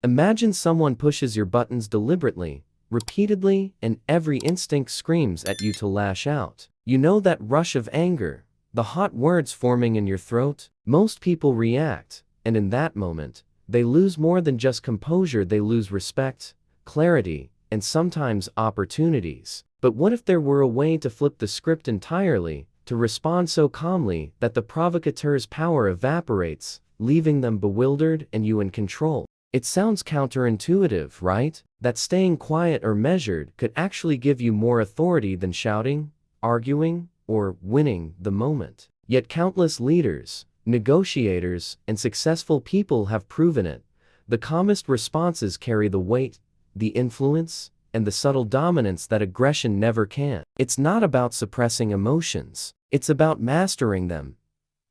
Imagine someone pushes your buttons deliberately, repeatedly, and every instinct screams at you to lash out. You know that rush of anger, the hot words forming in your throat? Most people react, and in that moment, they lose more than just composure. They lose respect, clarity, and sometimes opportunities. But what if there were a way to flip the script entirely, to respond so calmly that the provocateur's power evaporates, leaving them bewildered and you in control? It sounds counterintuitive, right? That staying quiet or measured could actually give you more authority than shouting, arguing, or winning the moment. Yet countless leaders, negotiators, and successful people have proven it. The calmest responses carry the weight, the influence, and the subtle dominance that aggression never can. It's not about suppressing emotions. It's about mastering them,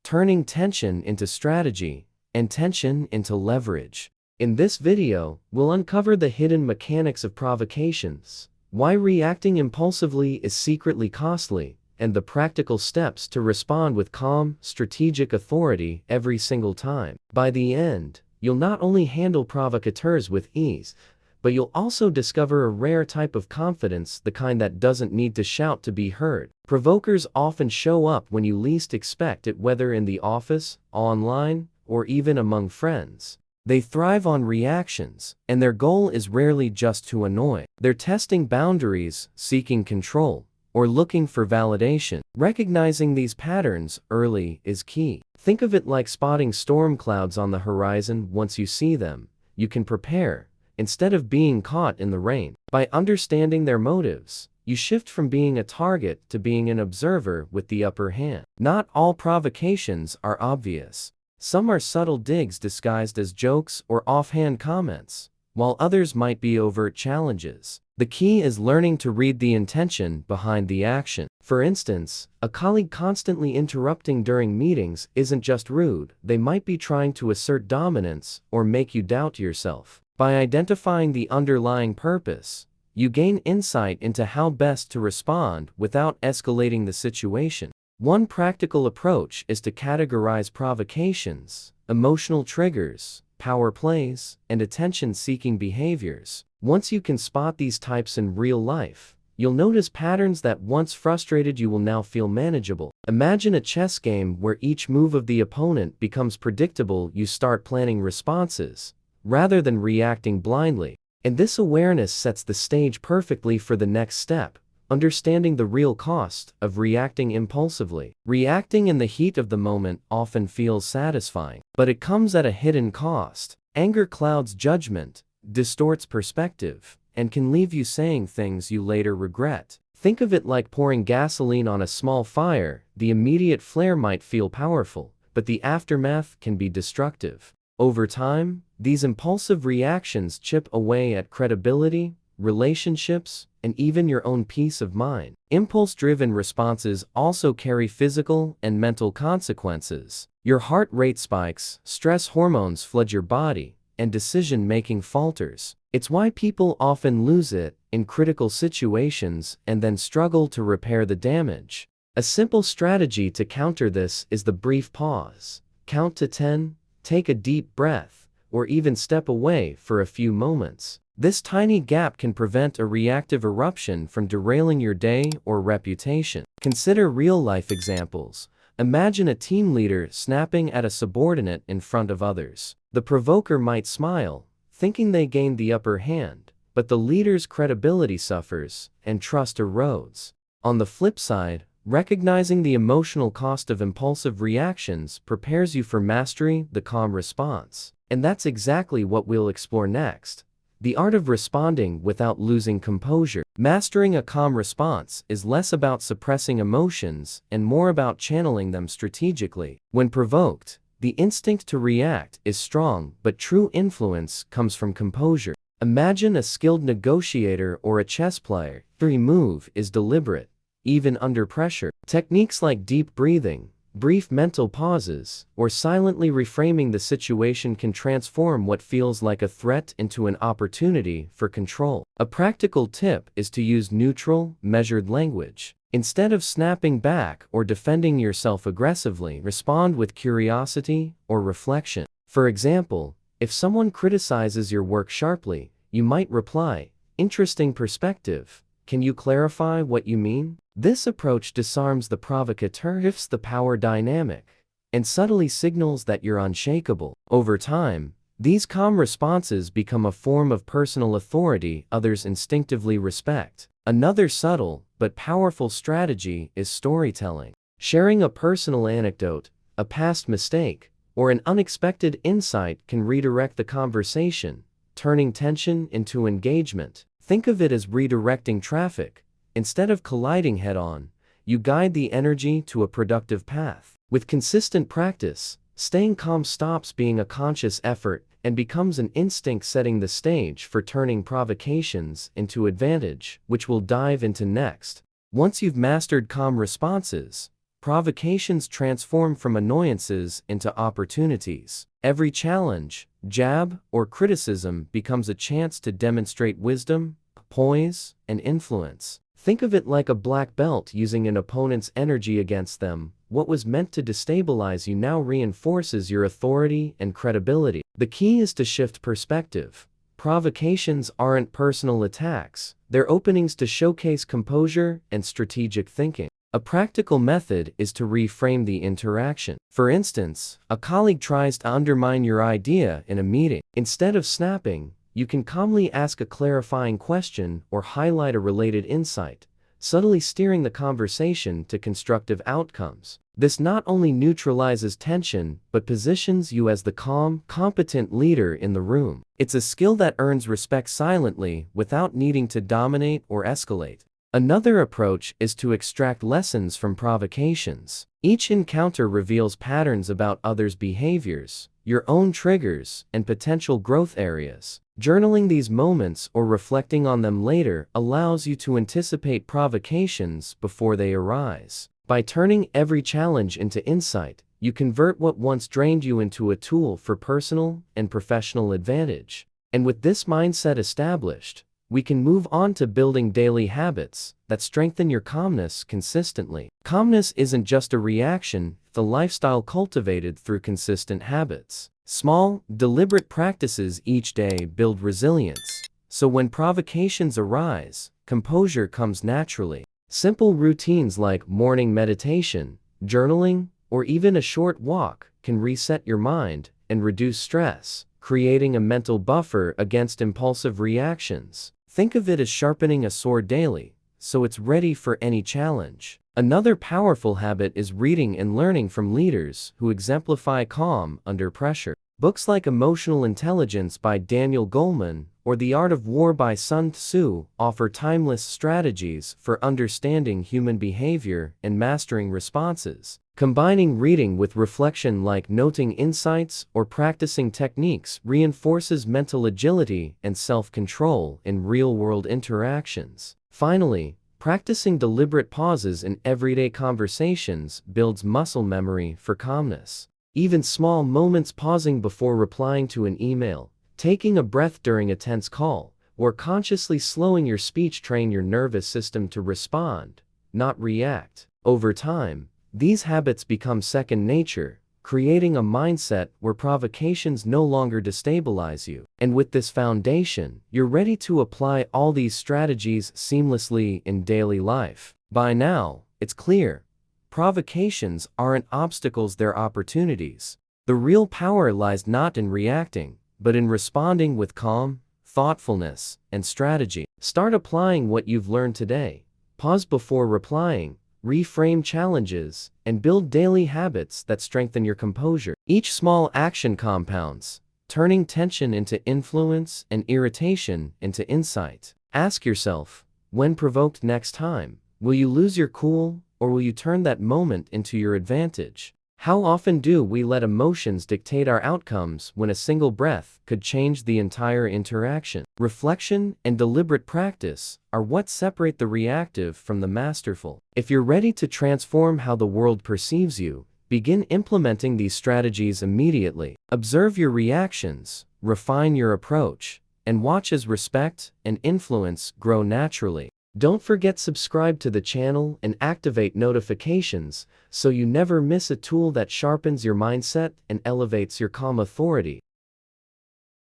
turning tension into strategy, and tension into leverage. In this video, we'll uncover the hidden mechanics of provocations, why reacting impulsively is secretly costly, and the practical steps to respond with calm, strategic authority every single time. By the end, you'll not only handle provocateurs with ease, but you'll also discover a rare type of confidence, the kind that doesn't need to shout to be heard. Provokers often show up when you least expect it, whether in the office, online, or even among friends. They thrive on reactions, and their goal is rarely just to annoy. They're testing boundaries, seeking control, or looking for validation. Recognizing these patterns early is key. Think of it like spotting storm clouds on the horizon. Once you see them, you can prepare, instead of being caught in the rain. By understanding their motives, you shift from being a target to being an observer with the upper hand. Not all provocations are obvious. Some are subtle digs disguised as jokes or offhand comments, while others might be overt challenges. The key is learning to read the intention behind the action. For instance, a colleague constantly interrupting during meetings isn't just rude. They might be trying to assert dominance or make you doubt yourself. By identifying the underlying purpose, you gain insight into how best to respond without escalating the situation. One practical approach is to categorize provocations, emotional triggers, power plays, and attention-seeking behaviors. Once you can spot these types in real life, you'll notice patterns that once frustrated you will now feel manageable. Imagine a chess game where each move of the opponent becomes predictable. You start planning responses, rather than reacting blindly. And this awareness sets the stage perfectly for the next step: understanding the real cost of reacting impulsively. Reacting in the heat of the moment often feels satisfying, but it comes at a hidden cost. Anger clouds judgment, distorts perspective, and can leave you saying things you later regret. Think of it like pouring gasoline on a small fire. The immediate flare might feel powerful, but the aftermath can be destructive. Over time, these impulsive reactions chip away at credibility, relationships, and even your own peace of mind. Impulse-driven responses also carry physical and mental consequences. Your heart rate spikes, stress hormones flood your body, and decision-making falters. It's why people often lose it in critical situations and then struggle to repair the damage. A simple strategy to counter this is the brief pause. Count to 10, take a deep breath, or even step away for a few moments. This tiny gap can prevent a reactive eruption from derailing your day or reputation. Consider real-life examples. Imagine a team leader snapping at a subordinate in front of others. The provoker might smile, thinking they gained the upper hand, but the leader's credibility suffers, and trust erodes. On the flip side, recognizing the emotional cost of impulsive reactions prepares you for mastery, the calm response. And that's exactly what we'll explore next: the art of responding without losing composure. Mastering a calm response is less about suppressing emotions and more about channeling them strategically. When provoked, the instinct to react is strong, but true influence comes from composure. Imagine a skilled negotiator or a chess player. Every move is deliberate, even under pressure. Techniques like deep breathing, brief mental pauses, or silently reframing the situation can transform what feels like a threat into an opportunity for control. A practical tip is to use neutral, measured language. Instead of snapping back or defending yourself aggressively, respond with curiosity or reflection. For example, If someone criticizes your work sharply, you might reply, "Interesting perspective. Can you clarify what you mean?" This approach disarms the provocateur, shifts the power dynamic, and subtly signals that you're unshakable. Over time, these calm responses become a form of personal authority others instinctively respect. Another subtle but powerful strategy is storytelling. Sharing a personal anecdote, a past mistake, or an unexpected insight can redirect the conversation, turning tension into engagement. Think of it as redirecting traffic. Instead of colliding head-on, you guide the energy to a productive path. With consistent practice, staying calm stops being a conscious effort and becomes an instinct, setting the stage for turning provocations into advantage, which we'll dive into next. Once you've mastered calm responses, provocations transform from annoyances into opportunities. Every challenge, jab, or criticism becomes a chance to demonstrate wisdom, poise, and influence. Think of it like a black belt using an opponent's energy against them. What was meant to destabilize you now reinforces your authority and credibility. The key is to shift perspective. Provocations aren't personal attacks, they're openings to showcase composure and strategic thinking. A practical method is to reframe the interaction. For instance, a colleague tries to undermine your idea in a meeting. Instead of snapping, you can calmly ask a clarifying question or highlight a related insight, subtly steering the conversation to constructive outcomes. This not only neutralizes tension, but positions you as the calm, competent leader in the room. It's a skill that earns respect silently without needing to dominate or escalate. Another approach is to extract lessons from provocations. Each encounter reveals patterns about others' behaviors, your own triggers, and potential growth areas. Journaling these moments or reflecting on them later allows you to anticipate provocations before they arise. By turning every challenge into insight, you convert what once drained you into a tool for personal and professional advantage. And with this mindset established, we can move on to building daily habits that strengthen your calmness consistently. Calmness isn't just a reaction, it's a lifestyle cultivated through consistent habits. Small, deliberate practices each day build resilience, so when provocations arise, composure comes naturally. Simple routines like morning meditation, journaling, or even a short walk can reset your mind and reduce stress, creating a mental buffer against impulsive reactions. Think of it as sharpening a sword daily, so it's ready for any challenge. Another powerful habit is reading and learning from leaders who exemplify calm under pressure. Books like Emotional Intelligence by Daniel Goleman or The Art of War by Sun Tzu offer timeless strategies for understanding human behavior and mastering responses. Combining reading with reflection, like noting insights or practicing techniques, reinforces mental agility and self-control in real-world interactions. Finally, practicing deliberate pauses in everyday conversations builds muscle memory for calmness. Even small moments, pausing before replying to an email, taking a breath during a tense call, or consciously slowing your speech, train your nervous system to respond, not react. Over time, these habits become second nature, creating a mindset where provocations no longer destabilize you. And with this foundation, you're ready to apply all these strategies seamlessly in daily life. By now, it's clear. Provocations aren't obstacles, they're opportunities. The real power lies not in reacting, but in responding with calm, thoughtfulness, and strategy. Start applying what you've learned today. Pause before replying, reframe challenges, and build daily habits that strengthen your composure. Each small action compounds, turning tension into influence and irritation into insight. Ask yourself, when provoked next time, will you lose your cool, or will you turn that moment into your advantage? How often do we let emotions dictate our outcomes when a single breath could change the entire interaction? Reflection and deliberate practice are what separate the reactive from the masterful. If you're ready to transform how the world perceives you, begin implementing these strategies immediately. Observe your reactions, refine your approach, and watch as respect and influence grow naturally. Don't forget to subscribe to the channel and activate notifications so you never miss a tool that sharpens your mindset and elevates your calm authority.